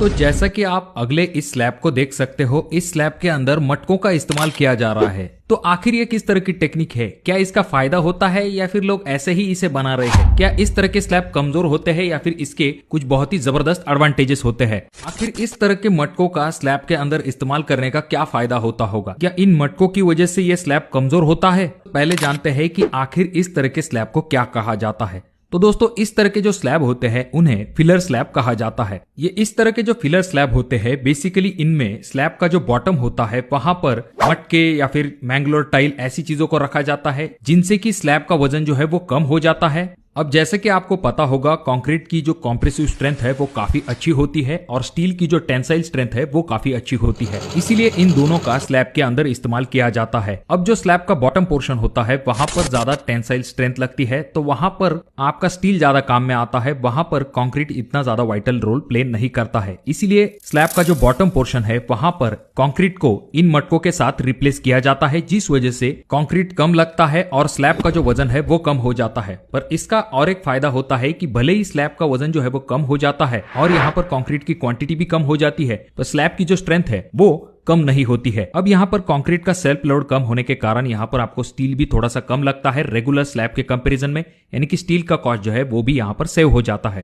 तो जैसा कि आप अगले इस स्लैब को देख सकते हो, इस स्लैब के अंदर मटकों का इस्तेमाल किया जा रहा है। तो आखिर ये किस तरह की टेक्निक है? क्या इसका फायदा होता है या फिर लोग ऐसे ही इसे बना रहे हैं? क्या इस तरह के स्लैब कमजोर होते हैं या फिर इसके कुछ बहुत ही जबरदस्त एडवांटेजेस होते हैं? आखिर इस तरह के मटकों का स्लैब के अंदर इस्तेमाल करने का क्या फायदा होता होगा? क्या इन मटकों की वजह से ये स्लैब कमजोर होता है? पहले जानते हैं कि आखिर इस तरह के स्लैब को क्या कहा जाता है। तो दोस्तों, इस तरह के जो स्लैब होते हैं उन्हें फिलर स्लैब कहा जाता है। ये इस तरह के जो फिलर स्लैब होते हैं, बेसिकली इनमें स्लैब का जो बॉटम होता है वहां पर मटके या फिर मैंगलोर टाइल ऐसी चीजों को रखा जाता है जिनसे कि स्लैब का वजन जो है वो कम हो जाता है। अब जैसे कि आपको पता होगा, कंक्रीट की जो कॉम्प्रेसिव स्ट्रेंथ है वो काफी अच्छी होती है और स्टील की जो टेंसाइल स्ट्रेंथ है वो काफी अच्छी होती है। इसीलिए इन दोनों का स्लैब के अंदर इस्तेमाल किया जाता है। अब जो स्लैब का बॉटम पोर्शन होता है वहां पर ज्यादा टेंसाइल स्ट्रेंथ लगती है, तो वहां पर आपका स्टील ज्यादा काम में आता है। वहां पर कंक्रीट इतना ज्यादा वाइटल रोल प्ले नहीं करता है। इसीलिए स्लैब का जो बॉटम पोर्शन है वहां पर कंक्रीट को इन मटकों के साथ रिप्लेस किया जाता है, जिस वजह से कंक्रीट कम लगता है और स्लैब का जो वजन है वो कम हो जाता है। पर इसका और एक फायदा होता है कि भले ही स्लैब का वजन जो है वो कम हो जाता है और यहाँ पर कंक्रीट की क्वांटिटी भी कम हो जाती है, तो स्लैब की जो स्ट्रेंथ है वो कम नहीं होती है। अब यहाँ पर कंक्रीट का सेल्फ लोड कम होने के कारण यहाँ पर आपको स्टील भी थोड़ा सा कम लगता है रेगुलर स्लैब के कंपैरिजन में, यानी कि स्टील का कॉस्ट जो है वो भी यहाँ पर सेव हो जाता है।